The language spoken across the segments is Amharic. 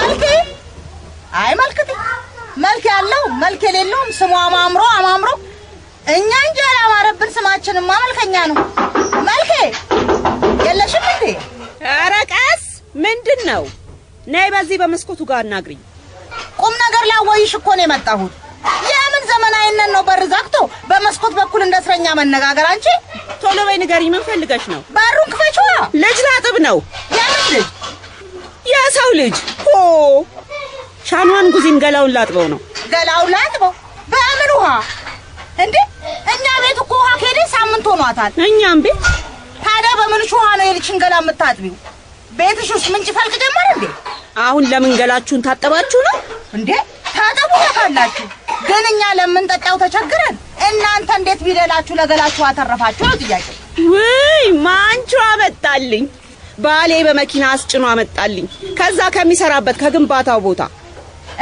መልኬ አይ መልክቲ መልክ ያለው መልክ የሌለውም ስሙ አማምሮ እኛ እንጀራ ማረብን ስማችንማ መልከኛ ነው መልኬ የለሽም እንዴ አረቀስ ምንድነው ነይ በዚህ በመስኮቱ ጋር አናግሪኝ ቁም ነገር ላወይሽ እኮ ነው የመጣሁት የምን ዘመናዊነት ነው በር ዘግቶ በመስኮት በኩል እንደስረኛ መነጋገር አንቺ ቶሎ በይ ንገሪኝ ምን ፈልገሽ ነው በሩን ክፈችዋ ልጅ ላጥብ ነው የምን ልጅ የሰው ልጅ ኦ ሻኗን ጉዚን ገላውን ላጥበው ነው ገላውን ላጥበው በምን ውሃ እንዴ እኛ ቤት እኮ ውሃ ከሄደ ሳምንት ሆኗታል እኛም ቤት ታዲያ በምን ውሃ ነው የልጅን ገላ የምታጥቢው ቤትሽ ውስጥ ምንጭ ፈልቅ ጀመር እንዴ አሁን ለምን ገላችሁን ታጠባችሁ ነው እንዴ ታጠቡ ካላችሁ ግን እኛ ለምን ጠጣው ተቸግረን እናንተ እንዴት ቢደላችሁ ለገላችሁ አተረፋችሁ ነው ጥያቄ ወይ ማንቹ አመጣልኝ ባሌ በመኪና አስጭኖ አመጣልኝ ከዛ ከሚሰራበት ከግንባታው ቦታ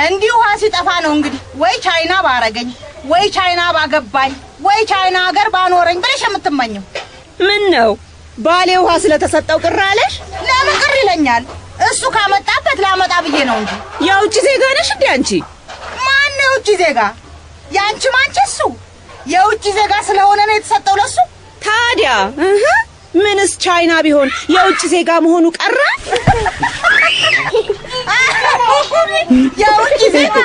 እንዲሁ ውሃ ሲጠፋ ነው እንግዲህ ወይ ቻይና ባረገኝ ወይ ቻይና ባገባኝ ወይ ቻይና ሀገር ባኖረኝ ብለሽ የምትመኘው ምን ነው ባሌ ውሃ ስለተሰጠው ቅር አለሽ ለምን ቅር ይለኛል እሱ ካመጣበት ላመጣ ብዬ ነው እንጂ የውጭ ዜጋ ነሽ እንዴ አንቺ ማን ነው የውጭ ዜጋ ያንቺ ማንቺሱ የውጭ ዜጋ ስለሆነ ነው የተሰጠው ለሱ ታዲያ ምንስ ቻይና ቢሆን የውጭ ዜጋ መሆኑ ቀረ የውጭ ዜጋ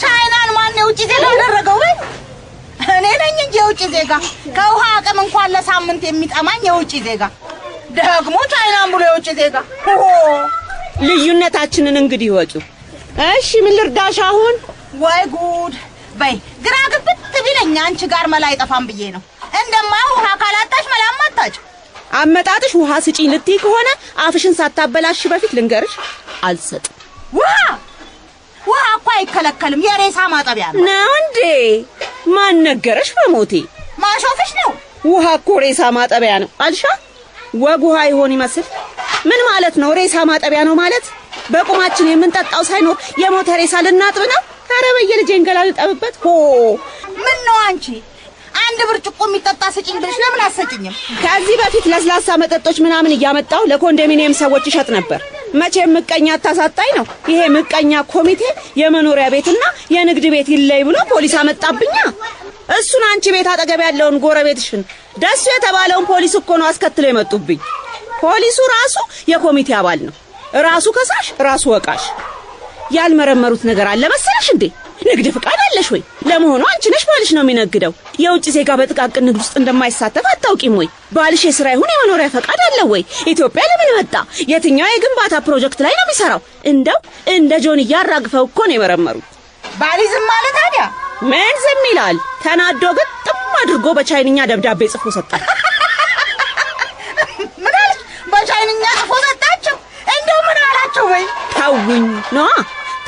ቻይናን ማን የውጭ ዜጋ አደረገው ወይ እኔ ነኝ እንጂ የውጭ ዜጋ ከውሃ አቅም እንኳን ለሳምንት የሚጠማኝ የውጭ ዜጋ ደግሞ ቻይናን ብሎ የውጭ ዜጋ ልዩነታችንን እንግዲህ ወጪው እሺ ምን ልርዳሽ አሁን ወይ ጉድ በይ ግራ ግብት ቢለኝ አንቺ ጋር መላ አይጠፋም ብዬ ነው እንደማው ውሃ ካላጣሽ መላም አጣጭ አመጣጥሽ ውሃ ስጪኝ ልትይ ከሆነ አፍሽን ሳታበላሽ በፊት ልንገርሽ አልሰጥ ውሃ እኮ አይከለከልም የሬሳ ማጠቢያ ነው ነው እንዴ ማን ነገረሽ በሞቴ ማሾፍሽ ነው ውሃ እኮ ሬሳ ማጠቢያ ነው አልሻ ወግ ውሃ ይሆን ይመስል ምን ማለት ነው ሬሳ ማጠቢያ ነው ማለት በቁማችን የምንጠጣው ሳይኖር የሞተ ሬሳ ልናጥብ ነው ታረ በየልጄን ገላ ልጠብበት ምን ነው አንቺ አንድ ብርጭቆ የሚጠጣ ስጪኝ ብለሽ ለምን አሰጪኝም ከዚህ በፊት ለስላሳ መጠጦች ምናምን እያመጣው ለኮንዶሚኒየም ሰዎች ይሸጥ ነበር መቼም ምቀኛ ታሳጣኝ ነው ይሄ ምቀኛ ኮሚቴ የመኖሪያ ቤትና የንግድ ቤት ይለይ ብሎ ፖሊስ አመጣብኛ እሱን አንቺ ቤት አጠገብ ያለውን ጎረቤትሽን ደስ የተባለውን ፖሊስ እኮ ነው አስከትለው የመጡብኝ ፖሊሱ ራሱ የኮሚቴ አባል ነው ራሱ ከሳሽ ራሱ ወቃሽ ያልመረመሩት ነገር አለ መሰለሽ እንዴ ንግድ ፍቃድ አለሽ ወይ ለመሆኑ አንቺ ነሽ ባልሽ ነው የሚነግደው የውጭ ዜጋ በጥቃቅን ንግድ ውስጥ እንደማይሳተፍ አታውቂም ወይ ባልሽ የሥራ ይሁን የመኖሪያ ፍቃድ አለው ወይ ኢትዮጵያ ለምን መጣ የትኛው የግንባታ ፕሮጀክት ላይ ነው የሚሰራው እንደው እንደ ጆን ያራግፈው እኮ ነው የመረመሩት ባሊዝም ማለት ታዲያ ምን ዝም ይላል ተናዶ ግጥም አድርጎ በቻይንኛ ደብዳቤ ጽፎ ሰጣ ምን አለች በቻይንኛ ጽፎ ሰጣቸው እንደው ምን አላቸው ወይ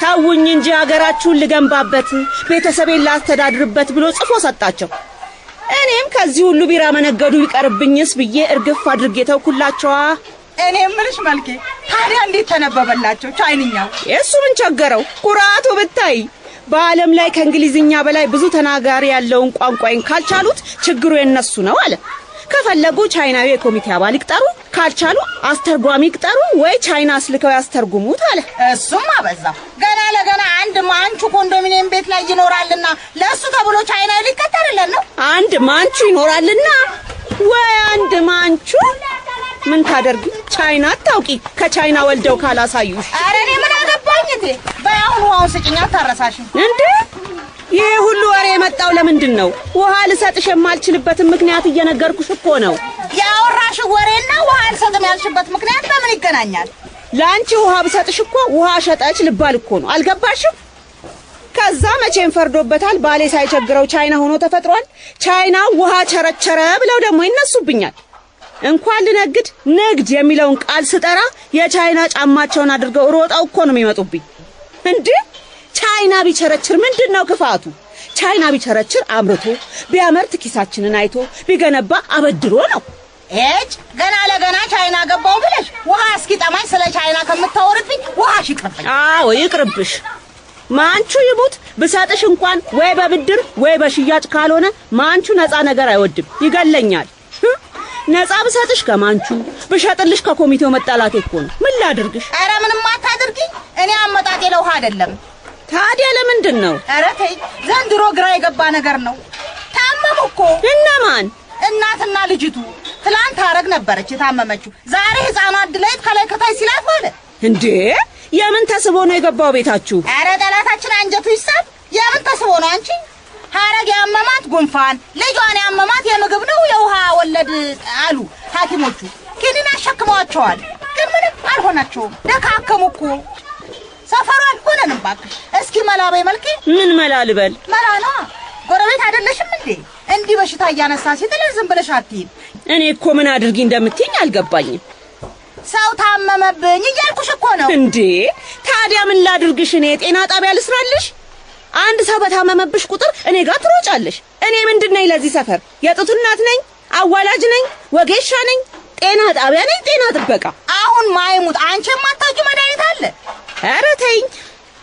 ታውኝ እንጂ ሀገራችሁን ልገንባበት ቤተሰቤን ላስተዳድርበት ብሎ ጽፎ ሰጣቸው እኔም ከዚህ ሁሉ ቢራ መነገዱ ይቀርብኝስ ብዬ እርግፍ አድርጌ ተውኩላቸው እኔ ምንሽ መልኬ ታዲያ እንዴት ተነበበላቸው ቻይንኛው የሱ ምን ቸገረው ኩራቱ ብታይ በአለም ላይ ከእንግሊዝኛ በላይ ብዙ ተናጋሪ ያለውን ቋንቋን ካልቻሉት ችግሩ የነሱ ነው አለ ከፈለጉ ቻይናዊ የኮሚቴ አባል ይቅጠሩ ካልቻሉ አስተርጓሚ ይቅጠሩ ወይ ቻይና አስልከው ያስተርጉሙት አለ እሱም አበዛው ገና ለገና አንድ ማንቹ ኮንዶሚኒየም ቤት ላይ ይኖራልና ለሱ ተብሎ ቻይና ሊቀጠርልን ነው አንድ ማንቹ ይኖራልና ወይ አንድ ማንቹ ምን ታደርጊ ቻይና አታውቂ ከቻይና ወልደው ካላሳዩሽ አረ እኔ ምን አገባኝ እንዴ በአሁኑ አሁን ስጭኛ ታረሳሽ እንዴ ይሄ ሁሉ ወሬ የመጣው ለምንድን ነው ውሃ ልሰጥሽ የማልችልበትን ምክንያት እየነገርኩሽ እኮ ነው ያወራሽ ወሬና ውሃ ልሰጥም ያልሽበት ምክንያት በምን ይገናኛል ላንቺ ውሃ ብሰጥሽ እኮ ውሃ ሸጠች ልባል እኮ ነው አልገባሽም ከዛ መቼም ፈርዶበታል ባሌ ሳይቸግረው ቻይና ሆኖ ተፈጥሯል ቻይና ውሃ ቸረቸረ ብለው ደግሞ ይነሱብኛል እንኳን ልነግድ ንግድ የሚለውን ቃል ስጠራ የቻይና ጫማቸውን አድርገው ሮጣው እኮ ነው የሚመጡብኝ እንዴ ቻይና ቢቸረችር ምንድነው ክፋቱ ቻይና ቢቸረችር አምርቶ ቢያመርት ኪሳችንን አይቶ ቢገነባ አበድሮ ነው እጭ ገና ለገና ቻይና ገባው ብለሽ ውሃ እስኪጠማኝ ስለ ቻይና ከምታወርብኝ ውሃሽ ይቅርብኝ አዎ ይቅርብሽ ማንቹ ይሙት ብሰጥሽ እንኳን ወይ በብድር ወይ በሽያጭ ካልሆነ ማንቹ ነፃ ነገር አይወድም ይገለኛል ነፃ ብሰጥሽ ከማንቹ ብሸጥልሽ ከኮሚቴው መጣላቴ እኮ ነው ምን ላድርግሽ አረ ምንም አታድርጊ እንጂ እኔ አመጣጤ ለውሃ አይደለም። ታዲያ ለምንድን ነው? ኧረ ተይ ዘንድሮ ግራ የገባ ነገር ነው። ታመሙ እኮ። እነማን? እናትና ልጅቱ። ትላንት ሐረግ ነበረች የታመመችው። ዛሬ ሕፃኗ አድላይት ከላይ ከታይ ሲላት ዋለ። እንዴ የምን ተስቦ ነው የገባው ቤታችሁ? ኧረ ጠላታችን አንጀቱ ይሳብ። የምን ተስቦ ነው አንቺ? ሐረግ ያመማት ጉንፋን፣ ልጇን ያመማት የምግብ ነው የውሃ ወለድ አሉ ሐኪሞቹ። ኪኒን አሸክመዋቸዋል፣ ግን ምንም አልሆናቸውም። ደካከሙ እኮ። ሰፈሩ አልሆነንም እባክሽ። እስኪ መላ በይ መልኬ። ምን መላ ልበል? መላ ነው። ጎረቤት አይደለሽም እንዴ? እንዲህ በሽታ እያነሳ ሲጥልሽ ዝም ብለሽ አትይም። እኔ እኮ ምን አድርጊ እንደምትይኝ አልገባኝም። ሰው ታመመብኝ እያልኩሽ እኮ ነው። እንዴ ታዲያ ምን ላድርግሽ? እኔ ጤና ጣቢያ ልስራልሽ? አንድ ሰው በታመመብሽ ቁጥር እኔ ጋር ትሮጫለሽ። እኔ ምንድነኝ ለዚህ ሰፈር? የጡት እናት ነኝ? አዋላጅ ነኝ? ወጌሻ ነኝ? ጤና ጣቢያ ነኝ? ጤና ጥበቃ? አሁን ማይሙት አንቺ የማታውቂው መድኃኒት አለ? ኧረ ተይኝ።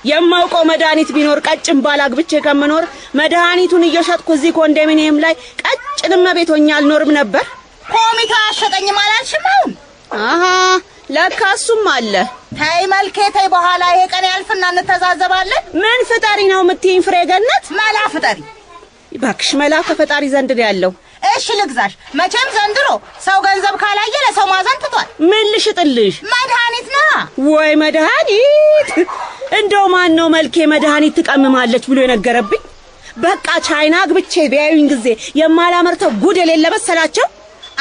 የማውቀው መድኃኒት ቢኖር ቀጭን ባላግብቼ ከምኖር መድኃኒቱን እየሸጥኩ እዚህ ኮንዶሚኒየም ላይ ቀጭን ቤት ሆኜ አልኖርም ነበር። ኮሚቴ አሸጠኝም አላልሽም? አሁን አሃ ለካ እሱም አለ። ተይ መልኬ ተይ፣ በኋላ ይሄ ቀን ያልፍና እንተዛዘባለን። ምን ፍጠሪ ነው የምትይኝ ፍሬ ገነት? መላ ፍጠሪ እባክሽ። መላ ከፈጣሪ ዘንድ ነው ያለው። እሺ ልግዛሽ። መቼም ዘንድሮ ሰው ገንዘብ ካላየ ለሰው ማዘን ትቷል። ምን ልሽጥልሽ? መድኃኒት ነው ወይ መድኃኒት? እንደው ማን ነው መልኬ መድኃኒት ትቀምማለች ብሎ የነገረብኝ? በቃ ቻይና ግብቼ ቢያዩኝ ጊዜ የማላመርተው ጉድ የሌለ መሰላቸው።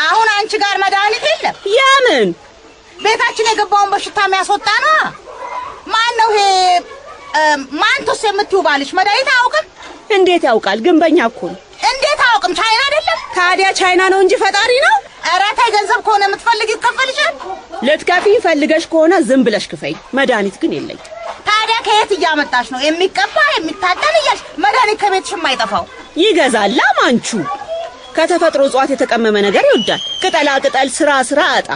አሁን አንቺ ጋር መድኃኒት የለም? የምን ቤታችን የገባውን በሽታ የሚያስወጣ ነው። ማን ነው ይሄ ማንቱስ የምትይው ባልሽ መድኃኒት አያውቅም? እንዴት ያውቃል? ግንበኛ እኮ ነው። እንዴት አያውቅም? ቻይና አይደለም? ታዲያ ቻይና ነው እንጂ ፈጣሪ ነው? ኧረ ተይ፣ ገንዘብ ከሆነ የምትፈልጊው ይከፈልሻል። ልትከፊኝ ፈልገሽ ከሆነ ዝም ብለሽ ክፈይ። መድኃኒት ግን የለኝ። ታዲያ ከየት እያመጣሽ ነው የሚቀባ የሚታጠን እያልሽ መድኃኒት ከቤትሽ የማይጠፋው? ይገዛላ ማንቹ። ከተፈጥሮ እጽዋት የተቀመመ ነገር ይወዳል። ቅጠላ ቅጠል ስራ አጣ።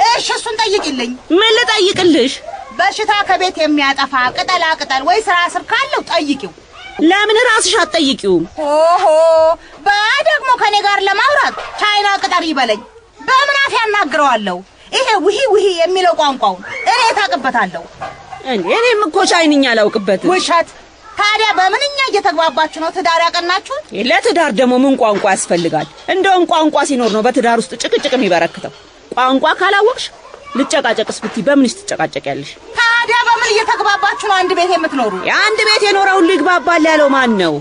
እሺ እሱን ጠይቂልኝ። ምን ልጠይቅልሽ? በሽታ ከቤት የሚያጠፋ ቅጠላ ቅጠል ወይ ስር ካለው ጠይቂው። ለምን ራስሽ አትጠይቂውም? ኦሆ በደግሞ ከኔ ጋር ለማውራት ቻይና ቅጠር ይበለኝ። በምን አፍ ያናግረዋለሁ? ይሄ ውሂ የሚለው ቋንቋው እኔ ታውቅበታለሁ። እኔም እኮ ቻይንኛ አላውቅበትም። ውሸት። ታዲያ በምንኛ እየተግባባችሁ ነው ትዳር ያቀናችሁ? ለትዳር ደግሞ ምን ቋንቋ ያስፈልጋል? እንደውም ቋንቋ ሲኖር ነው በትዳር ውስጥ ጭቅጭቅ የሚበረክተው። ቋንቋ ካላወቅሽ ልጨቃጨቅስ ብትይ በምንሽ ትጨቃጨቂያለሽ? ታዲያ በምን እየተግባባችሁ ነው አንድ ቤት የምትኖሩ? የአንድ ቤት የኖረ ሁሉ ይግባባል ያለው ማን ነው?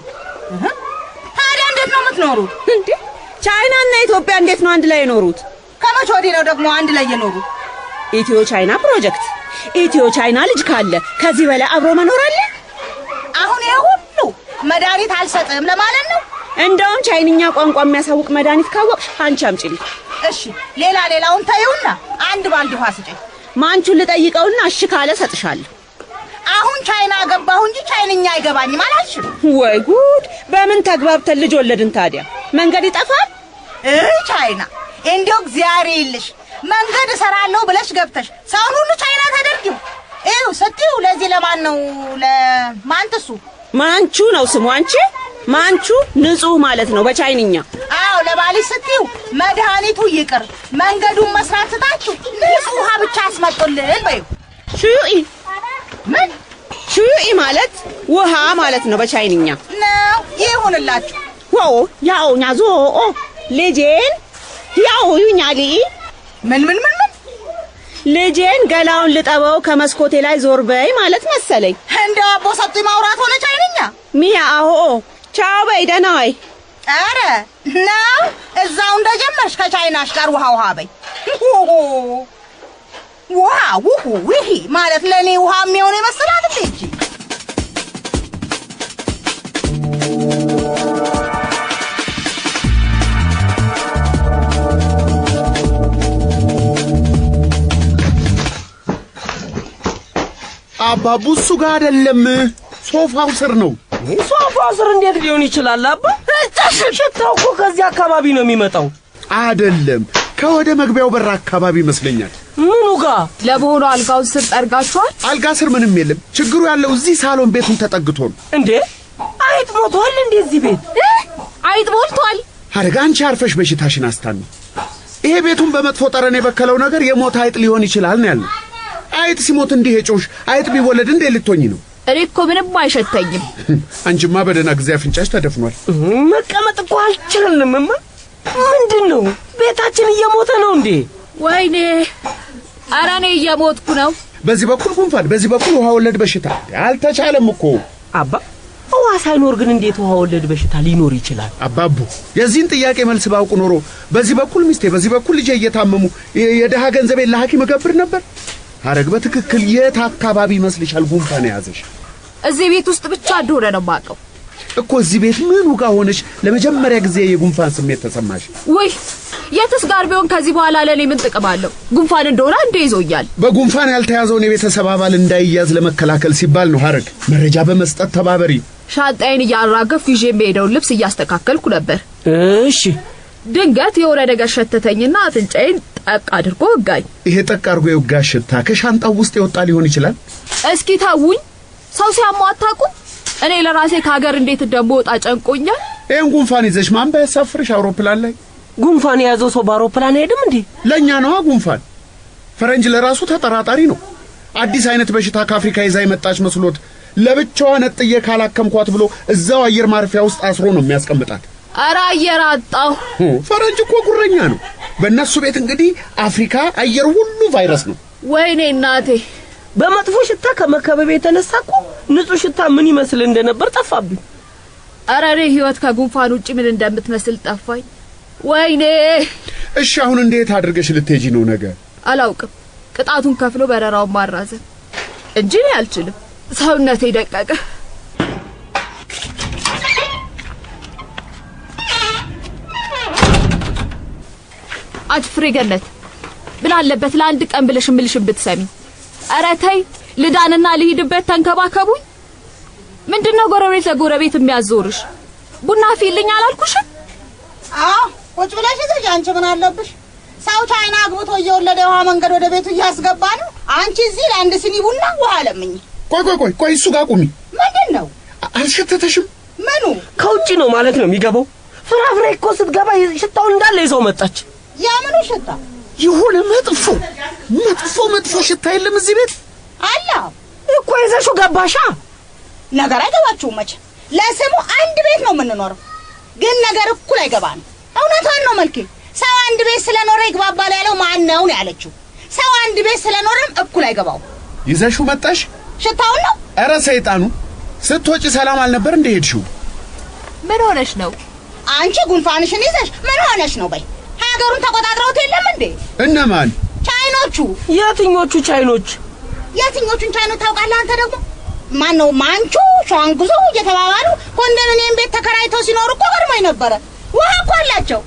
ታዲያ እንዴት ነው የምትኖሩት? እንዴ ቻይናና ኢትዮጵያ እንዴት ነው አንድ ላይ የኖሩት? ከመቼ ወዲህ ነው ደግሞ አንድ ላይ የኖሩት? ኢትዮ ቻይና ፕሮጀክት። ኢትዮ ቻይና ልጅ ካለ ከዚህ በላይ አብሮ መኖር አለ? አሁን ይሄ ሁሉ መድኃኒት አልሰጥም ለማለት ነው? እንደውም ቻይንኛ ቋንቋ የሚያሳውቅ መድኃኒት ካወቅሽ አንቺ አምጪልኝ። እሺ ሌላውን ታዩና አንድ ባልዲ ውሃ ስጪኝ። ማንቹን ልጠይቀውና እሺ ካለ ሰጥሻለሁ። አሁን ቻይና ገባሁ እንጂ ቻይንኛ አይገባኝም አላልሽም? ወይ ጉድ! በምን ተግባብተን ልጅ ወለድን ታዲያ? መንገድ ይጠፋል? ቻይና እንዲያው እግዚአብሔር ይልሽ መንገድ እሰራለሁ ብለሽ ገብተሽ ሰውን ሁሉ ቻይና ታደርጊው። ይኸው ስትይው ለዚህ ለማን ነው? ለማንተሱ ማንቹ ነው ስሙ። አንቺ ማንቹ ንጹህ ማለት ነው በቻይንኛ። አዎ ለባልሽ ስትይው መድኃኒቱ ይቅር መንገዱን መስራት ትታችሁ ንጹህ ውሃ ብቻ አስመጡልን በይው። ሹይ ምን ሹይ ማለት ውሃ ማለት ነው በቻይንኛ ነው። ይሁንላችሁ። ዋው ያው ኛዞ ልጄን ያው ዩኛሊ ምን ልጄን ገላውን ልጠበው ከመስኮቴ ላይ ዞር በይ ማለት መሰለኝ። እንደው አቦ ሰጡኝ ማውራት ሆነ ቻይንኛ። ሚያ አዎ ቻው በይ ደህና ዋይ። ኧረ ነው እዛው እንደጀመርሽ ከቻይናሽ ጋር ውሃ በይ። ውሂ ማለት ለኔ ውሃ የሚሆን ይመስላል እንጂ አባቡ እሱ ጋር አይደለም፣ ሶፋው ስር ነው። ሶፋው ስር እንዴት ሊሆን ይችላል? አባ ሽታው እኮ ከዚህ አካባቢ ነው የሚመጣው። አይደለም፣ ከወደ መግቢያው በር አካባቢ ይመስለኛል። ምኑ ጋር? ለበሆነ አልጋው ስር ጠርጋችኋል? አልጋ ስር ምንም የለም። ችግሩ ያለው እዚህ ሳሎን ቤቱን ተጠግቶ ነው። እንዴ አይጥ ሞቷል እንዴ እዚህ ቤት? አይጥ ሞልቷል? አረጋ አንቺ አርፈሽ በሽታሽን አስታሚ። ይሄ ቤቱን በመጥፎ ጠረን የበከለው ነገር የሞት አይጥ ሊሆን ይችላል ነው ያለው። አይጥ ሲሞት እንዲህ ጮሽ አይጥ ቢወለድ እንዴ ልትሆኚ ነው? እኔ እኮ ምንም አይሸተኝም። አንቺማ በደና ጊዜ አፍንጫሽ ተደፍኗል። መቀመጥ እኮ አልችልም። ምንድነው? ቤታችን እየሞተ ነው እንዴ? ወይኔ ኧረ እኔ እየሞትኩ ነው። በዚህ በኩል ጉንፋን፣ በዚህ በኩል ውሃ ወለድ በሽታ። አልተቻለም እኮ አባ። ውሃ ሳይኖር ግን እንዴት ውሃ ወለድ በሽታ ሊኖር ይችላል? አባቡ የዚህን ጥያቄ መልስ ባውቁ ኖሮ በዚህ በኩል ሚስቴ፣ በዚህ በኩል ልጄ እየታመሙ የደሃ ገንዘቤን ለሐኪም እገብር ነበር። ሐረግ በትክክል የት አካባቢ ይመስልሻል ጉንፋን የያዘሽ? እዚህ ቤት ውስጥ ብቻ እንደሆነ ነው የማውቀው እኮ። እዚህ ቤት ምኑ ጋር ሆነሽ ለመጀመሪያ ጊዜ የጉንፋን ስሜት ተሰማሽ? ውይ የትስ ጋር ቢሆን ከዚህ በኋላ ለኔ ምን ጥቅም አለው? ጉንፋን እንደሆነ እንደ ይዞኛል። በጉንፋን ያልተያዘውን የቤተሰብ አባል እንዳይያዝ ለመከላከል ሲባል ነው። ሐረግ መረጃ በመስጠት ተባበሪ። ሻንጣዬን እያራገፍኩ ይዤ የምሄደውን ልብስ እያስተካከልኩ ነበር። እሺ። ድንገት የሆነ ነገር ሸተተኝና አፍንጫዬን ጠቅ አድርጎ ወጋኝ። ይሄ ጠቅ አድርጎ የወጋሽ ሽታ ከሻንጣው ውስጥ የወጣ ሊሆን ይችላል። እስኪ ተውኝ። ሰው ሲያማው አታውቁም? እኔ ለራሴ ከሀገር እንዴት እንደምወጣ ጨንቆኛል። ይሄን ጉንፋን ይዘሽ ማን ባያሳፍርሽ አውሮፕላን ላይ? ጉንፋን የያዘው ሰው በአውሮፕላን አይሄድም እንዴ? ለኛ ነው ጉንፋን። ፈረንጅ ለራሱ ተጠራጣሪ ነው። አዲስ አይነት በሽታ ከአፍሪካ ይዛ የመጣች መስሎት ለብቻዋ ነጥዬ ካላከምኳት ብሎ እዛው አየር ማረፊያ ውስጥ አስሮ ነው የሚያስቀምጣት። ኧረ አየር አጣሁ። ፈረንጅ እኮ ጉረኛ ነው። በእነሱ ቤት እንግዲህ አፍሪካ አየር ሁሉ ቫይረስ ነው። ወይኔ እናቴ። በመጥፎ ሽታ ከመከበብ የተነሳ እኮ ንጹህ ሽታ ምን ይመስል እንደነበር ጠፋብኝ። ኧረ እኔ ህይወት ከጉንፋን ውጪ ምን እንደምትመስል ጠፋኝ። ወይኔ። እሺ አሁን እንዴት አድርገሽ ልትሄጂ ነው ነገ? አላውቅም። ቅጣቱን ከፍሎ በረራውን ማራዘም እንጂ እኔ አልችልም። ሰውነቴ ደቀቀ። አንቺ ፍሬገነት ምን አለበት ለአንድ ቀን ብለሽ ምልሽን ብትሰሚ? ኧረ ተይ ልዳንና ልሂድበት ተንከባከቡኝ። ምንድነው ጎረቤት ለጎረቤት የሚያዞርሽ? ቡና ፊልኝ አላልኩሽም? አዎ ቁጭ ብለሽ እዚህ አንቺ ምን አለብሽ? ሰው ቻይና አግብቶ እየወለደ ውሃ መንገድ ወደ ቤቱ እያስገባ ነው። አንቺ እዚህ ለአንድ ሲኒ ቡና ውሃ ለምኝ። ቆይ እሱ ጋር ቁሚ። ምንድነው? አልሸተተሽም? ምኑ? ከውጪ ነው ማለት ነው የሚገባው። ፍራፍሬ እኮ ስትገባ ሽታው እንዳለ ይዘው መጣች። ያምኑ ሽታ? ይሁን መጥፎ ሽታ የለም እዚህ ቤት አላ እኮ ይዘሽው ገባሻ። ነገር አይገባችሁም መቼ። ለስሙ አንድ ቤት ነው የምንኖረው፣ ግን ነገር እኩል አይገባም። እውነቷን ነው መልኬ። ሰው አንድ ቤት ስለኖረ ይግባባል ያለው ማን ነው ያለችው? ሰው አንድ ቤት ስለኖረም እኩል አይገባው። ይዘሽው መጣሽ? ሽታውን ነው። ኧረ ሰይጣኑ ስትወጪ ሰላም አልነበር እንደ ሄድሽው? ምን ሆነሽ ነው? አንቺ ጉንፋንሽን ይዘሽ ምን ሆነሽ ነው? በይ ሀገሩን ተቆጣጥረውት የለም እንዴ? እነማን? ቻይኖቹ። የትኞቹ ቻይኖች? የትኞቹን ቻይኖች ታውቃለህ አንተ ደግሞ? ማን ነው ማንቹ ሻንጉዞ እየተባባሉ ኮንዶሚኒየም ቤት ተከራይተው ሲኖሩ እኮ ገርሞኝ ነበረ። ውሃ እኮ አላቸው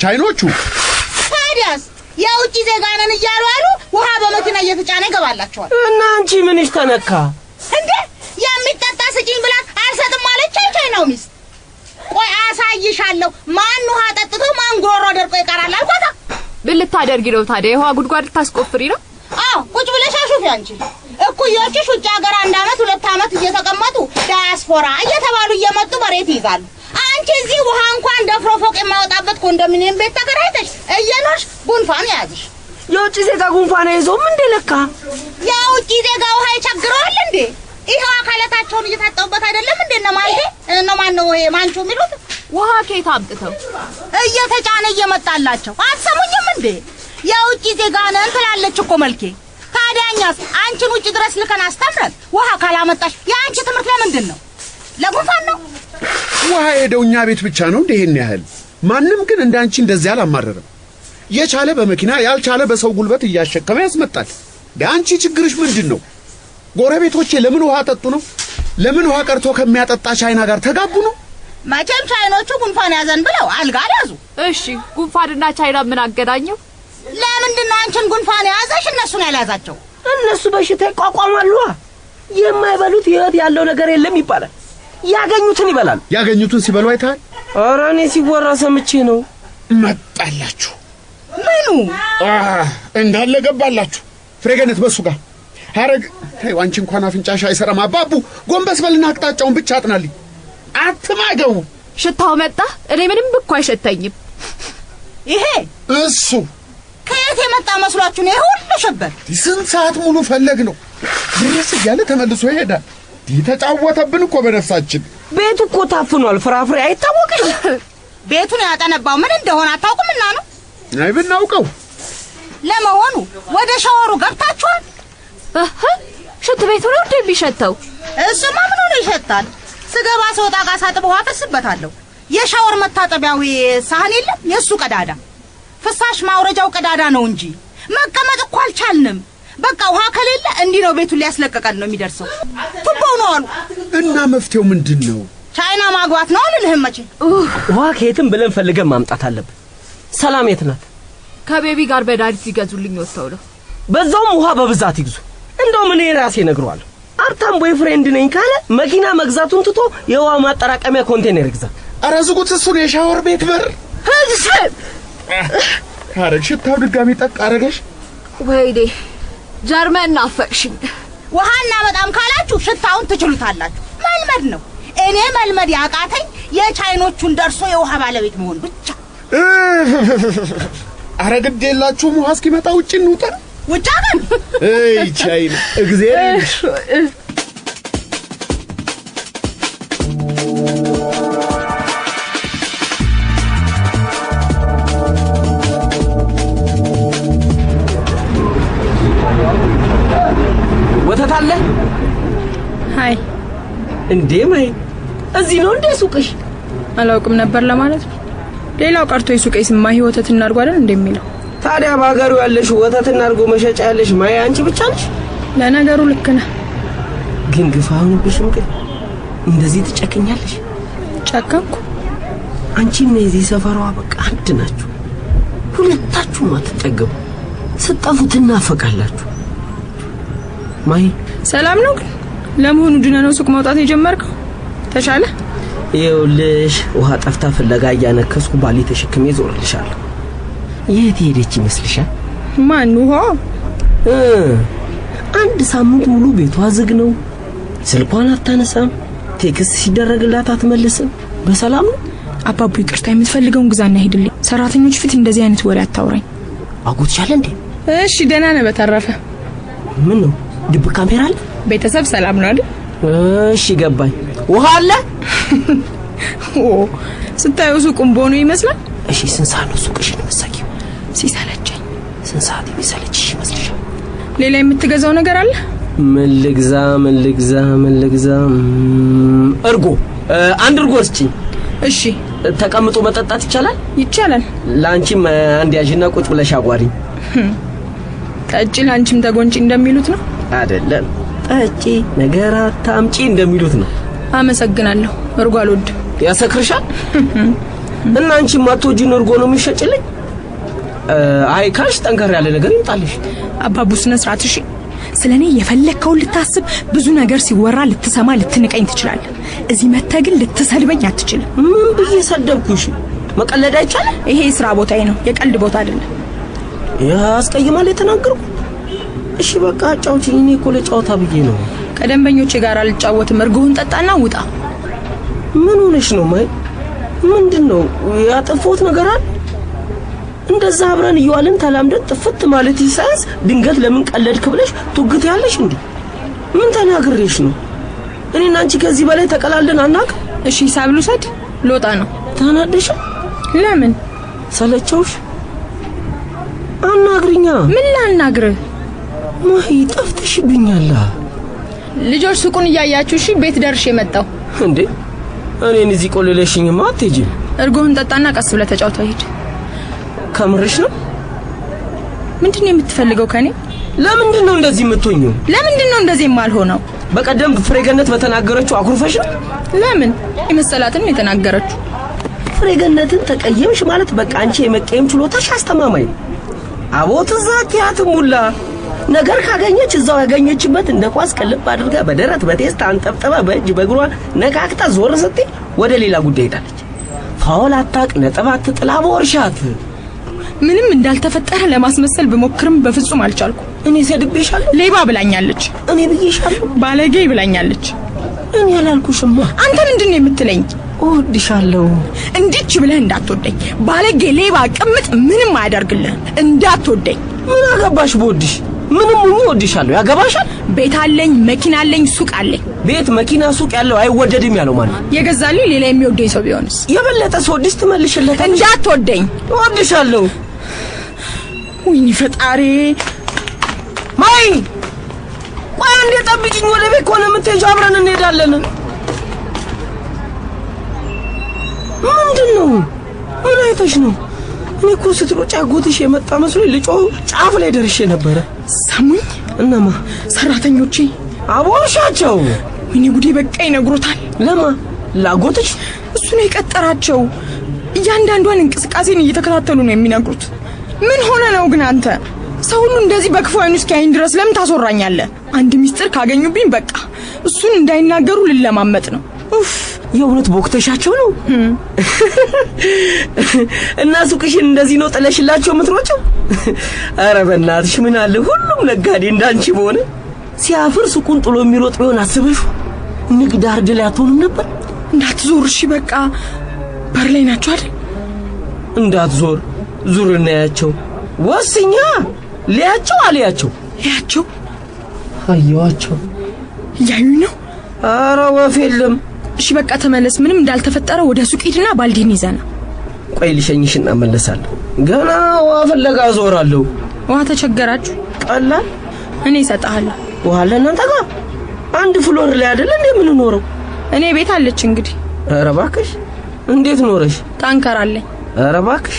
ቻይኖቹ። ታዲያስ የውጭ ዜጋ ነን እያሉ አሉ ውሃ በመኪና እየተጫነ ይገባላቸዋል። እና አንቺ ምንሽ ተነካ እንዴ? የሚጠጣ ስጪኝ ብላት አልሰጥም አለች ቻይናው ሚስት። ቆይ አሳይሻለሁ ማን ውሃ ጠጥቶ ማን ጉሮሮ ደርቆ ይቀራል አልኳታ። ምን ልታደርጊ ነው ታዲያ? የውሃ ጉድጓድ ልታስቆፍሪ ነው? አዎ ቁጭ ብለሽ አሹፊ አንቺ። እኩዮችሽ ውጭ ሀገር 1 ዓመት 2 ዓመት እየተቀመጡ ዳያስፖራ እየተባሉ እየመጡ መሬት ይይዛሉ። አንቺ እዚህ ውሃ እንኳን ደፍሮ ፎቅ የማይወጣበት ኮንዶሚኒየም ቤት ተከራይተሽ እየኖርሽ ጉንፋን ያዝሽ። የውጭ ዜጋ ጉንፋን ይዞም እንደ ለካ የውጭ ዜጋ ውሃ ይቸግረዋል እንዴ? ይሄው አካላታቸውን እየታጠቡበት አይደለም እንዴ? ማን ነው ይሄ ማንቹ የሚሉት? ውሃ ከየት አምጥተው እየተጫነ እየመጣላቸው። አትሰሙኝም እንዴ? የውጭ ዜጋ ነን ትላለች እኮ መልኬ። ታዲያኛስ አንቺን ውጭ ድረስ ልከን አስተምረን ውሃ ካላመጣሽ የአንቺ ትምህርት ለምንድን ነው? ለጉንፋን ነው? ውሃ ሄደው እኛ ቤት ብቻ ነው እንደ ይሄን ያህል። ማንም ግን እንዳንቺ እንደዚህ አላማረረም። የቻለ በመኪና ያልቻለ በሰው ጉልበት እያሸከመ ያስመጣል። አንቺ ችግርሽ ምንድን ነው? ጎረቤቶቼ ለምን ውሃ ጠጡ ነው? ለምን ውሃ ቀርቶ ከሚያጠጣ ቻይና ጋር ተጋቡ ነው? መቼም ቻይኖቹ ጉንፋን ያዘን ብለው አልጋ ያዙ። እሺ ጉንፋንና ቻይና ምን አገናኘው? ለምንድን ነው አንቺን ጉንፋን ያዘሽ እነሱን ያልያዛቸው? እነሱ በሽታ ይቋቋማሉ። የማይበሉት ህይወት ያለው ነገር የለም ይባላል። ያገኙትን ይበላል። ያገኙትን ሲበሉ አይተሃል? ኧረ እኔ ሲወራ ሰምቼ ነው። መጣላችሁ። ምኑ እንዳለ ገባላችሁ። ፍሬገነት በሱ ጋር ሐረግ ተይ፣ አንቺ እንኳን አፍንጫሽ አይሰራም። አባቡ ጎንበስ በልና አቅጣጫውን ብቻ አጥናልኝ። አትማገው። ሽታው መጣ። እኔ ምንም እኮ አይሸተኝም። ይሄ እሱ ከየት የመጣ መስሏችሁ ነው ሁሉ ሽብር? ስንት ሰዓት ሙሉ ፈለግ ነው ድረስ እያለ ተመልሶ ይሄዳል። ተጫወተብን እኮ በነፍሳችን። ቤቱ እኮ ታፍኗል። ፍራፍሬ አይታወቅሽ። ቤቱን ያጠነባው ምን እንደሆነ አታውቁምና ነው? አይ ብናውቀው። ለመሆኑ ወደ ሻወሩ ገብታችኋል? ሽንት ቤቱ ነው እንዴ የሚሸተው? እሱማ ምን ሆነ ይሸታል? ስገባ ስወጣ ጋር ሳጥብ ውሃ ፈስበታለሁ። የሻወር መታጠቢያው ሳህን የለም የሱ ቀዳዳ፣ ፍሳሽ ማውረጃው ቀዳዳ ነው እንጂ መቀመጥ እኮ አልቻልንም። በቃ ውሃ ከሌለ እንዲህ ነው ቤቱን ሊያስለቀቀን ነው የሚደርሰው። ቱቦው ነው አሉ። እና መፍትሄው ምንድነው? ቻይና ማግባት ነው አልልህም መቼ። ውሃ ከየትም ብለን ፈልገን ማምጣት አለብን። ሰላም የት ናት? ከቤቢ ጋር በዳሪት ይገዙልኝ ወጥተው ነው። በዛውም ውሃ በብዛት ይግዙ። እንደው ምን ራሴ ነግሯለሁ። አርታም ቦይፍሬንድ ነኝ ካለ መኪና መግዛቱን ትቶ የውሃ ማጠራቀሚያ ኮንቴነር ይግዛ። ኧረ ዝጉት እሱን የሻወር ቤት በር። አረግ ሽታው ድጋሚ ጠቅ አረገሽ። ወይኔ ጀርመን ናፈቅሽኝ። ውሃና በጣም ካላችሁ ሽታውን ትችሉታላችሁ። መልመድ ነው። እኔ መልመድ ያቃተኝ የቻይኖቹን ደርሶ የውሃ ባለቤት መሆን ብቻ። አረግድ የላችሁም። ውሃ እስኪመጣ ውጭ እንውጣ። ውጭ አገር እይ ቻይና እግዚአብሔር ወተት አለ? ሃይ እንዴ ማይ እዚህ ነው እንዴ ሱቅሽ? አላውቅም ነበር ለማለት ነው። ሌላው ቀርቶ የሱቄ ስም ማሂ ወተትና እርጎ አይደል እንደሚለው። ታዲያ ባገሩ ያለሽ ወተትና እርጎ መሸጫ ያለሽ ማይ አንቺ ብቻ ነሽ? ለነገሩ ልክ ነህ። ግን ግፋውን ብሽም ግን እንደዚህ ትጨክኛለሽ? ጨከንኩ? አንቺና የዚህ ሰፈሯ በቃ አንድ ናችሁ። ሁለታችሁም አትጠገቡ። ስጠፉ ትናፈቃላችሁ። ማይ ሰላም ነው? ግን ለመሆኑ ድነ ነው ሱቅ መውጣት የጀመርከው? ተሻለ? ይኸውልሽ ውሃ ጠፍታ ፍለጋ እያነከስኩ ባሊ ተሸክሜ ዞርልሻለሁ። የት ሄደች ይመስልሻል? ማን ውሃ? አንድ ሳምንት ሙሉ ቤቷ ዝግ ነው። ስልኳን አታነሳም። ቴክስት ሲደረግላት አትመልስም። በሰላም ነው? አባቡ ይቅርታ፣ የምትፈልገውን ግዛና ሄድልኝ። ሰራተኞች ፊት እንደዚህ አይነት ወሬ አታውራኝ። አጎትሻለ እንዴ? እሺ ደህና ነህ? በተረፈ ምን ነው ድብቅ ካሜራ አለ? ቤተሰብ ሰላም ነው አይደል? እሺ ገባኝ። ውሃ አለ? ስታዩ ሱቁም ቦኖ ይመስላል። እሺ ስንት ሰዓት ነው ሱቅሽን የምትዘጊው? ሲሰለቸኝ። ስንት ሰዓት የሚሰለችሽ ይመስልሻል? ሌላ የምትገዛው ነገር አለ? ምን ልግዛ? እርጎ አንድ እርጎ ስጪኝ። እሺ ተቀምጦ መጠጣት ይቻላል? ይቻላል። ላንቺም አንድ ያዥና ቁጭ ብለሽ አጓሪኝ። ጠጪ ላንቺም ተጎንጪ እንደሚሉት ነው አይደለም? ጠጪ ነገር አታምጪ እንደሚሉት ነው። አመሰግናለሁ። እርጎ አልወድም። ያሰክርሻል? እና አንቺም አትወጂን እርጎ ነው የሚሸጭልኝ? አይ ካልሽ ጠንከር ያለ ነገር ይምጣልሽ። አባቡ ስነ ስርዓት። እሺ ስለኔ የፈለከውን ልታስብ፣ ብዙ ነገር ሲወራ ልትሰማ፣ ልትንቀኝ ትችላለህ። እዚህ መተህ ግን ልትሰድበኝ አትችልም። ምን ብዬ ሰደብኩሽ? መቀለድ አይቻልም። ይሄ የሥራ ቦታዬ ነው፣ የቀልድ ቦታ አይደለም። ያስቀይማል የተናገርኩ። እሺ በቃ አጫውቺኝ። እኔ እኮ ለጫወታ ብዬ ነው። ከደንበኞቼ ጋር አልጫወትም። እርጎህን ጠጣና ውጣ። ምን ሆነሽ ነው ማይ? ምንድነው ያጠፋሁት ነገር አለ? እንደዛ አብረን እየዋልን ተላምደን ጥፍት ማለት ይሳይስ ድንገት ለምን ቀለድክ ብለሽ ትውግት ያለሽ እንዴ? ምን ተናግሬሽ ነው? እኔና አንቺ ከዚህ በላይ ተቀላልደን አናውቅ። እሺ ሂሳብ ልውሰድ። ልወጣ ነው። ተናደሽ? ለምን? ሰለቸውሽ? አናግሪኛ። ምን ላናግርህ? ማይ ጠፍተሽብኛል። ልጆች ሱቁን እያያችሁ እሺ። ቤት ደርሼ መጣሁ። እንዴ እኔን እዚህ ቆልለሽኝማ አትሄጂም። እርጎህን ጠጣና ቀስ ብለህ ተጫውተህ ሂድ። ከምርሽ ነው? ምንድነው የምትፈልገው ከኔ? ለምንድን ነው እንደዚህ የምትሆኚው? ለምንድን ነው እንደዚህ የማልሆነው? በቀደም ፍሬገነት በተናገረችው አኩርፈሽ ነው? ለምን? የመሰላትን ነው የተናገረችው። ፍሬገነትን ተቀየምሽ ማለት በቃ አንቺ የመቀየም ችሎታሽ አስተማማኝ ነው። አቦት ዛኪያትም ሁላ ነገር ካገኘች እዛው ያገኘችበት እንደ ኳስ ቅልብ አድርጋ በደረት በቴስት አንጠብጥባ በእጅ በእግሯ ነካክታ ዞር ስትይ ወደ ሌላ ጉዳይ ሄዳለች። ፋውል አታቅ ነጥብ አትጥላ በወርሻት። ምንም እንዳልተፈጠረ ለማስመሰል ብሞክርም በፍጹም አልቻልኩ። እኔ ሰድቤሻለሁ? ሌባ ብላኛለች። እኔ ብዬሻለሁ? ባለጌ ብላኛለች። እኔ ያላልኩሽማ። አንተ ምንድነው የምትለኝ? እወድሻለሁ። እንዲች ብለህ እንዳትወደኝ። ባለጌ፣ ሌባ፣ ቅምጥ ምንም አያደርግልህ። እንዳትወደኝ። ምን አገባሽ በወድሽ? ምንም እወድሻለሁ። ያገባሻል? ቤት አለኝ፣ መኪና አለኝ፣ ሱቅ አለኝ። ቤት መኪና ሱቅ ያለው አይወደድም ያለው ማን? የገዛልኝ ሌላ የሚወደኝ ሰው ቢሆንስ? የበለጠ ስወድሽ ትመልሽለታለሽ። እንዳትወደኝ። እወድሻለሁ። ወይኔ ፈጣሪ። ማይ ቆይ አንዴ ጠብቂኝ። ወደ ቤት ከሆነ የምትሄጂው አብረን እንሄዳለን። ምንድነው? ምን አይተሽ ነው? እኔ እኮ ስትሮጪ አጎትሽ የመጣ መስሎኝ ልጮህ ጫፍ ላይ ደርሼ ነበረ። ሰሙኝ። እናማ ሰራተኞቼ አቦርሻቸው። ወይኔ ጉዴ፣ በቃ ይነግሮታል። ለማ? ላጎትሽ? እሱ ነው የቀጠራቸው። እያንዳንዷን እንቅስቃሴን እየተከታተሉ ነው የሚነግሩት። ምን ሆነ ነው ግን አንተ? ሰው ሁሉ እንደዚህ በክፉ አይኑ እስኪያይን ድረስ ለምን ታስወራኛለህ? አንድ ሚስጥር ካገኙብኝ በቃ እሱን እንዳይናገሩ ልለማመጥ ነው። ኡፍ፣ የእውነት ቦክተሻቸው ነው? እና ሱቅሽን እንደዚህ ነው ጥለሽላቸው የምትሮጪው? ኧረ በእናትሽ ምን አለ ሁሉም ነጋዴ እንዳንቺ በሆነ። ሲያፍር ሱቁን ጥሎ የሚሮጥ ቢሆን አስበሽ ንግድ አርድ ላይ አትሆንም ነበር? እንዳትዞር እሺ። በቃ በር ላይ ናቸው አይደል? እንዳትዞር ዙር እናያቸው። ወስኛ ሊያቸው አልያቸው ያቸው አየዋቸው። ያዩኝ ነው። ኧረ ወፍ የለም። እሺ በቃ ተመለስ። ምንም እንዳልተፈጠረ ወደ ሱቅ ሂድና ባልዲን ይዘና። ቆይ ልሸኝሽና እመለሳለሁ። ገና ውሃ ፍለጋ ዞራለሁ። ውሃ ተቸገራችሁ? ቀላል እኔ እሰጥሃለሁ። ውሃ ለእናንተ ጋር አንድ ፍሎር ላይ አይደል እንዴ የምንኖረው? እኔ ቤት አለች እንግዲህ። ኧረ እባክሽ እንዴት ኖረሽ? ታንከር አለኝ። ኧረ እባክሽ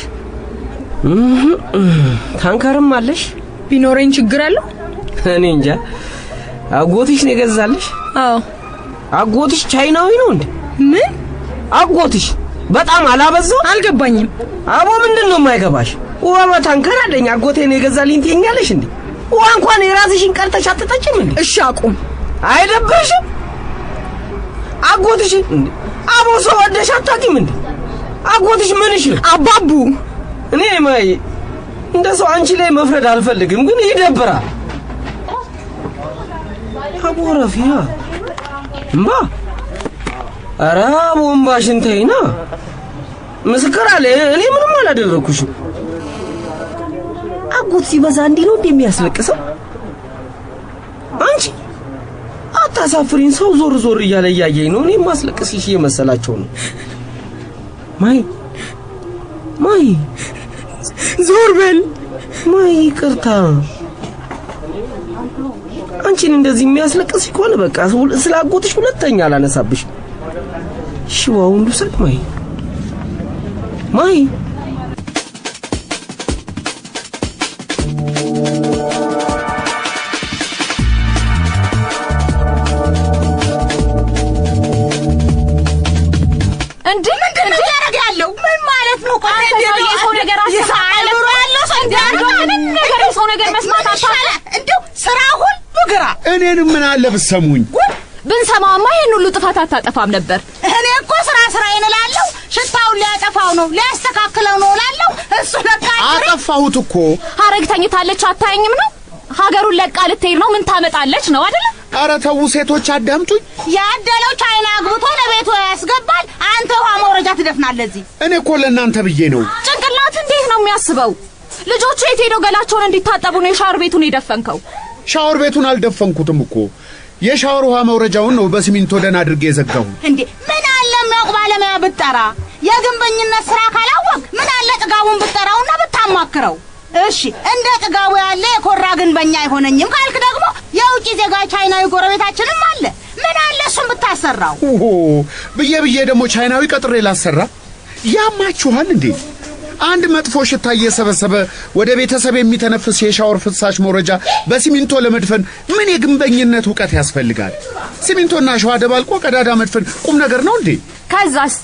ታንከርም አለሽ? ቢኖረኝ ችግር አለው? እኔ እንጃ። አጎትሽ ነው የገዛልሽ? አዎ። አጎትሽ ቻይናዊ ነው እንዴ? ምን? አጎትሽ በጣም አላበዛው? አልገባኝም። አቦ ምንድነው የማይገባሽ? ውሃ በታንከር አለኝ አጎቴ ነው የገዛልኝ ትይኛለሽ እንዴ? ውሃ እንኳን የራስሽን ቀርተሽ አትጠጪም እንዴ? እሺ አቁም። አይደብርሽም? አጎትሽ እንዴ አቦ ሰው ወደሽ አታውቂም እንዴ? አጎትሽ ምንሽ ነው? አባቡ እኔ ማይ እንደ ሰው አንቺ ላይ መፍረድ አልፈልግም፣ ግን ይደብራል። አቦ ረፊያ እምባ ኧረ ቦምባሽን ተይና። ምስክር አለ እኔ ምንም አላደረኩሽም። አጎት ሲበዛ እንዲህ ነው እንደሚያስለቅሰው። አንቺ አታሳፍሪን። ሰው ዞር ዞር እያለ እያየኝ ነው። እኔ ማስለቅስሽ እየመሰላቸው ነው። ማይ ዞር በል ማይ። ይቅርታ። አንቺን እንደዚህ የሚያስለቅስሽ ከሆነ በቃ ስላጎትሽ ሁለተኛ አላነሳብሽ። ሽዋው ልውሰድ ማይ። እንዴ ምንድን ነው ያደርጋለው? ምን ማለት ነው? ቆይ የሰው ነገር አሳይሮ ያለው ሰው ነገር የሰው ነገር መስማት አታውቅም? እንደው ስራ ሁሉ ግራ። እኔንም ምን አለ ብትሰሙኝ። ብንሰማማ ይሄን ሁሉ ጥፋት አታጠፋም ነበር። እኔ እኮ ስራዬን እላለሁ። ሽታውን ሊያጠፋው ነው ሊያስተካክለው ነው እላለሁ። እሱ ለካ አጠፋሁት እኮ። ሀረግ ተኝታለች አታየኝም ነው? ሀገሩን ለቃ ልትሄድ ነው። ምን ታመጣለች ነው አይደል? ኧረ ተው ሴቶች አዳምጡኝ። ያደለው ቻይና አግብቶ ለቤቱ ያስገባል። አንተ ውሃ መውረጃ ትደፍናለህ እዚህ። እኔ እኮ ለእናንተ ብዬ ነው። ጭንቅላት እንዴት ነው የሚያስበው? ልጆቹ የት ሄደው ገላቸውን እንዲታጠቡ ነው የሻወር ቤቱን የደፈንከው? ሻወር ቤቱን አልደፈንኩትም እኮ። የሻወር ውሃ መውረጃውን ነው በሲሚንቶ ደን አድርጌ የዘጋሁ። እንዴ ምን አለ የሚያውቅ ባለሙያ ብትጠራ? የግንበኝነት ስራ ካላወቅ ምን አለ ጥጋቡን ብትጠራውና ብታማክረው? እሺ እንደ ጥጋቡ ያለ የኮራ ግንበኛ አይሆነኝም ካልክ ደግሞ የውጪ ዜጋ ቻይናዊ ጎረቤታችንም አለ። ምን አለ እሱን ብታሰራው? ብዬ ደግሞ ቻይናዊ ቀጥሬ ላሰራ? ያማችኋል እንዴ? አንድ መጥፎ ሽታ እየሰበሰበ ወደ ቤተሰብ የሚተነፍስ የሻወር ፍሳሽ መውረጃ በሲሚንቶ ለመድፈን ምን የግንበኝነት ዕውቀት ያስፈልጋል? ሲሚንቶና ሸዋ ደባልቆ ቀዳዳ መድፈን ቁም ነገር ነው እንዴ? ከዛስ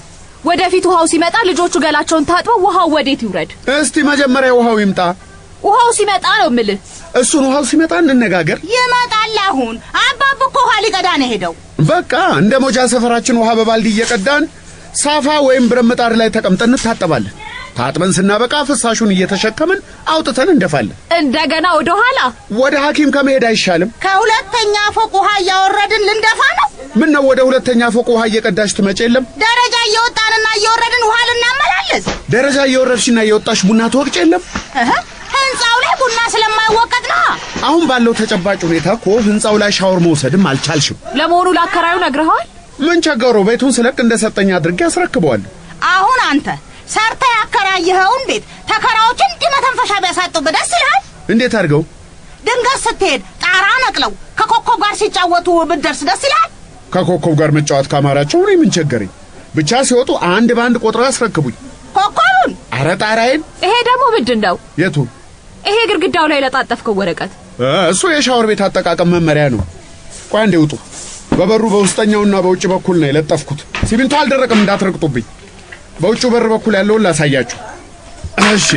ወደፊት ውሃው ሲመጣ ልጆቹ ገላቸውን ታጥበው ውሃው ወዴት ይውረድ? እስቲ መጀመሪያ ውሃው ይምጣ። ውሃው ሲመጣ ነው የምልህ። እሱን ውሃው ሲመጣ እንነጋገር። ይመጣል። አሁን አባብ እኮ ውሃ ሊቀዳ ነው ሄደው። በቃ እንደ ሞጃ ሰፈራችን ውሃ በባልዲ እየቀዳን ሳፋ ወይም ብረት ምጣድ ላይ ተቀምጠን እንታጠባለን። ታጥበን ስናበቃ ፍሳሹን እየተሸከምን አውጥተን እንደፋለን። እንደገና ወደ ሐኪም ከመሄድ አይሻልም? ከሁለተኛ ፎቅ ውሃ እያወረድን ልንደፋ ነው። ምን ነው ወደ ሁለተኛ ፎቅ ውሃ እየቀዳሽ ትመጪ የለም? ደረጃ እየወጣንና እየወረድን ውሃ ልናመላለስ? ደረጃ እየወረድሽና እየወጣሽ ቡና ትወቅጭ የለም? ህንጻው ላይ ቡና ስለማይወቀጥ ነው። አሁን ባለው ተጨባጭ ሁኔታ እኮ ህንጻው ላይ ሻወር መውሰድም አልቻልሽም። ለመሆኑ ለአከራዩ ነግረኸዋል? ምን ቸገረው? ቤቱን ስለቅ እንደሰጠኝ አድርጌ አስረክበዋለሁ። አሁን አንተ ሰርተ ያከራየኸውን ቤት ተከራዮች እንዲህ መተንፈሻ ቢያሳጡብህ ደስ ይልሃል? እንዴት አድርገው? ድንገት ስትሄድ ጣራ ነቅለው ከኮከብ ጋር ሲጫወቱ ብትደርስ ደስ ይልሃል? ከኮከብ ጋር መጫወት ካማራቸው እኔ ምን ቸገረኝ? ብቻ ሲወጡ አንድ ባንድ ቆጥረው ያስረክቡኝ። ኮከቡን? ኧረ ጣራዬን። ይሄ ደግሞ ምንድን ነው? የቱ? ይሄ ግድግዳው ላይ ለጣጠፍከው ወረቀት። እሱ የሻወር ቤት አጠቃቀም መመሪያ ነው። ቆይ አንዴ ውጡ። በበሩ በውስጠኛውና በውጭ በኩል ነው የለጠፍኩት። ሲሚንቶ አልደረቀም እንዳትረግጡብኝ። በውጭ በር በኩል ያለውን ላሳያችሁ። እሺ።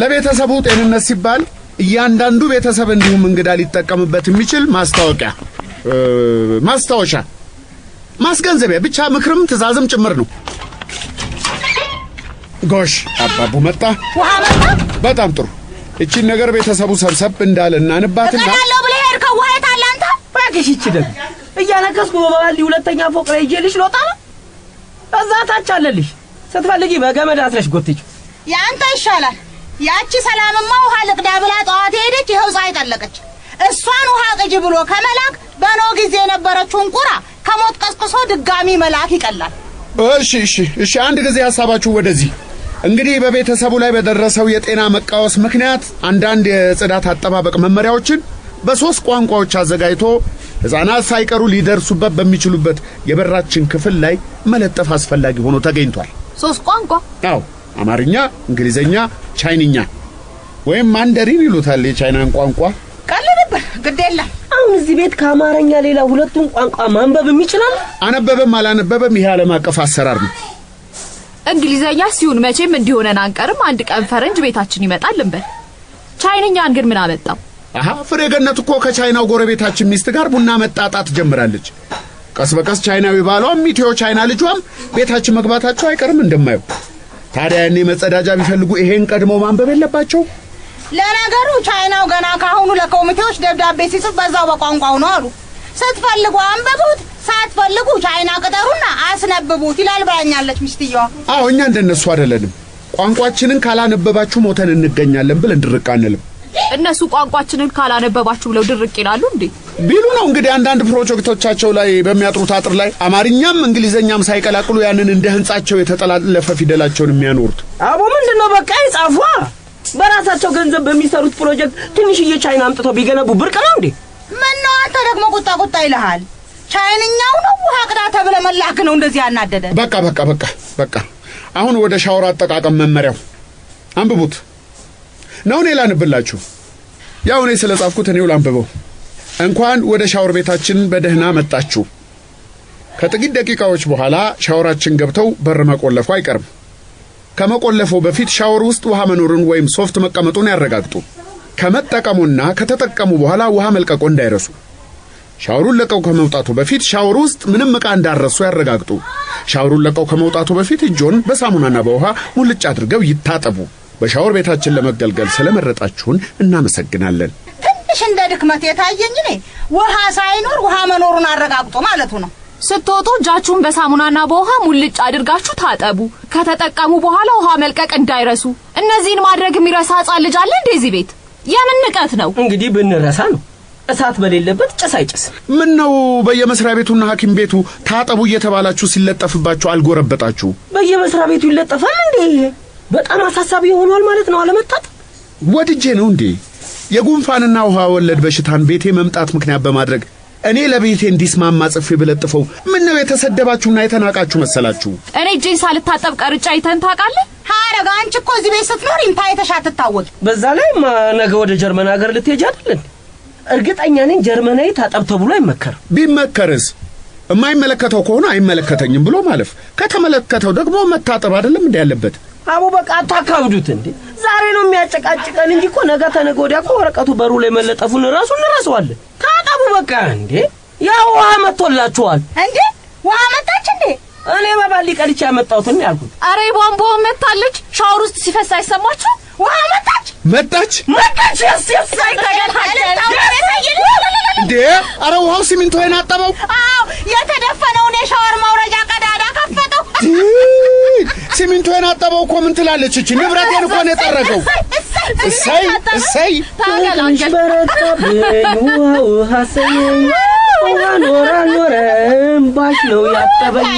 ለቤተሰቡ ጤንነት ሲባል እያንዳንዱ ቤተሰብ እንዲሁም እንግዳ ሊጠቀምበት የሚችል ማስታወሻ፣ ማስገንዘቢያ፣ ብቻ ምክርም ትእዛዝም ጭምር ነው። ጎሽ አባቡ መጣ። ውሃ መጣ። በጣም ጥሩ። እቺን ነገር ቤተሰቡ ሰብሰብ እንዳለና ንባትና እቀዳለሁ ብለህ ሄድከው ውሃ የት አለ አንተ? እባክሽ እቺ ደግሞ እያነከስኩ በባልዲ ሁለተኛ ፎቅ ላይ ይዤልሽ ልወጣ ነው። እዛ ታች አለልሽ። ስትፈልጊ በገመድ አስረሽ ጎትች። ያንተ ይሻላል። ያቺ ሰላምማ ውሃ ልቅዳ ብላ ጠዋት ሄደች፣ ይኸው ፀሐይ ጠለቀች። እሷን ውሃ ቅጅ ብሎ ከመላክ በኖ ጊዜ የነበረችውን ቁራ ከሞት ቀስቅሶ ድጋሚ መላክ ይቀላል። እሺ አንድ ጊዜ ሐሳባችሁ ወደዚህ። እንግዲህ በቤተሰቡ ላይ በደረሰው የጤና መቃወስ ምክንያት አንዳንድ የጽዳት አጠባበቅ መመሪያዎችን በሶስት ቋንቋዎች አዘጋጅቶ ሕፃናት ሳይቀሩ ሊደርሱበት በሚችሉበት የበራችን ክፍል ላይ መለጠፍ አስፈላጊ ሆኖ ተገኝቷል። ሶስት ቋንቋ? አዎ፣ አማርኛ፣ እንግሊዘኛ፣ ቻይንኛ ወይም ማንደሪን ይሉታል የቻይናን ቋንቋ። ቀልብብህ ግድ የለም። አሁን እዚህ ቤት ከአማርኛ ሌላ ሁለቱን ቋንቋ ማንበብ የሚችላል? አነበበም አላነበበም ይሄ ዓለም አቀፍ አሰራር ነው። እንግሊዘኛ ሲሆን መቼም እንዲሆነን አንቀርም። አንድ ቀን ፈረንጅ ቤታችን ይመጣል እንበል። ቻይንኛን ግን ምን አመጣው? ፍሬ ገነት እኮ ከቻይናው ጎረቤታችን ሚስት ጋር ቡና መጣጣት ጀምራለች። ቀስ በቀስ ቻይናዊ ባሏም ኢትዮ ቻይና ልጇም ቤታችን መግባታቸው አይቀርም እንደማየው። ታዲያ እኔ መጸዳጃ ቢፈልጉ ይሄን ቀድመው ማንበብ የለባቸው? ለነገሩ ቻይናው ገና ካሁኑ ለኮሚቴዎች ደብዳቤ ሲጽፍ በዛው በቋንቋው ነው አሉ። ስትፈልጉ አንብቡት፣ ሳትፈልጉ ቻይና ቅጠሩና አስነብቡት ይላል ብላኛለች ሚስትየዋ። አዎ፣ እኛ እንደነሱ አይደለንም። ቋንቋችንን ካላነበባችሁ ሞተን እንገኛለን ብለን ድርቅ አንልም። እነሱ ቋንቋችንን ካላነበባችሁ ብለው ድርቅ ይላሉ እንዴ? ቢሉ ነው እንግዲህ አንዳንድ ፕሮጀክቶቻቸው ላይ በሚያጥሩት አጥር ላይ አማርኛም እንግሊዘኛም ሳይቀላቅሉ ያንን እንደ ህንጻቸው የተጠላለፈ ፊደላቸውን የሚያኖሩት። አቦ ምንድነው? በቃ ይጻፏ። በራሳቸው ገንዘብ በሚሰሩት ፕሮጀክት ትንሽዬ ቻይና አምጥተው ቢገነቡ ብርቅ ነው እንዴ? ምን ነው አንተ ደግሞ ቁጣ ይልሃል? ቻይንኛው ነው ውሃ ቅዳ ተብለ መላክ ነው እንደዚህ ያናደደ? በቃ አሁን ወደ ሻወር አጠቃቀም መመሪያው አንብቡት ነው። እኔ ላንብላችሁ። ያው እኔ ስለጻፍኩት እኔው ላንብበው። እንኳን ወደ ሻወር ቤታችን በደህና መጣችሁ። ከጥቂት ደቂቃዎች በኋላ ሻወራችን ገብተው በር መቆለፉ አይቀርም። ከመቆለፉ በፊት ሻወር ውስጥ ውሃ መኖሩን ወይም ሶፍት መቀመጡን ያረጋግጡ። ከመጠቀሙና ከተጠቀሙ በኋላ ውሃ መልቀቁ እንዳይረሱ። ሻወሩን ለቀው ከመውጣቱ በፊት ሻወር ውስጥ ምንም ዕቃ እንዳረሱ ያረጋግጡ። ሻወሩን ለቀው ከመውጣቱ በፊት እጆን በሳሙናና በውሃ ሙልጭ አድርገው ይታጠቡ። በሻወር ቤታችን ለመገልገል ስለመረጣችሁን እናመሰግናለን። ትንሽ እንደ ድክመት የታየኝ እኔ ውሃ ሳይኖር ውሃ መኖሩን አረጋግጡ ማለቱ ነው። ስትወጡ እጃችሁን በሳሙናና በውሃ ሙልጭ አድርጋችሁ ታጠቡ። ከተጠቀሙ በኋላ ውሃ መልቀቅ እንዳይረሱ። እነዚህን ማድረግ የሚረሳ ሕፃን ልጅ አለ እንደዚህ ቤት? የምን ንቀት ነው? እንግዲህ ብንረሳ ነው። እሳት በሌለበት ጭስ አይጭስ። ምን ነው በየመስሪያ ቤቱና ሐኪም ቤቱ ታጠቡ እየተባላችሁ ሲለጠፍባችሁ አልጎረበጣችሁ? በየመስሪያ ቤቱ ይለጠፋል እንዴ? በጣም አሳሳቢ ሆኗል ማለት ነው አለመጣጥ። ወድጄ ነው እንዴ? የጉንፋንና ውሃ ወለድ በሽታን ቤቴ መምጣት ምክንያት በማድረግ እኔ ለቤቴ እንዲስማማ ጽፌ ብለጥፈው ምን ነው የተሰደባችሁና የተናቃችሁ መሰላችሁ? እኔ እጄን ሳልታጠብ ቀርጫ አይተን ታውቃለህ? ሐረግ አንቺ እኮ እዚህ ቤት ስትኖር ታይተሽ አትታወቂ። በዛ ላይ ነገ ወደ ጀርመን ሀገር ልትሄጂ አይደል? እርግጠኛ ነኝ ጀርመናዊ ታጠብ ተብሎ አይመከርም። ቢመከርስ? የማይመለከተው ከሆነ አይመለከተኝም ብሎ ማለፍ፣ ከተመለከተው ደግሞ መታጠብ አይደለም እንዴ ያለበት? አቡ በቃ አታካብዱት እንዴ። ዛሬ ነው የሚያጨቃጭቀን እንጂ እኮ ነገ ተነገ ወዲያ እኮ ወረቀቱ በሩ ላይ መለጠፉን ራሱ እንረሳዋለን። ታጠቡ በቃ እንዴ። ያው ውሃ መጥቶላችኋል እንዴ? ውሃ መጣች እንዴ? እኔ በባሊ ቀልቼ ያመጣሁትን ያልኩት። አሬ ቧንቧ መጣለች። ሻወር ውስጥ ሲፈስ አይሰማችሁ? ውሃ መጣች። እንዴ! አረ ውሃው ሲሚንቶ አጠበው። አዎ፣ የተደፈነውን የሻወር መውረጃ ቀዳዳ ከፈተው። ሲሚንቶ የናጠበው እኮ ምን ትላለች እቺ? ንብረቴን እኮ ነው የጠረገው። እሰይ ትንሽ በረታብኝ ውሃ ሰየኝ ውሃ ኖረ ባሽ ነው ያጠበኝ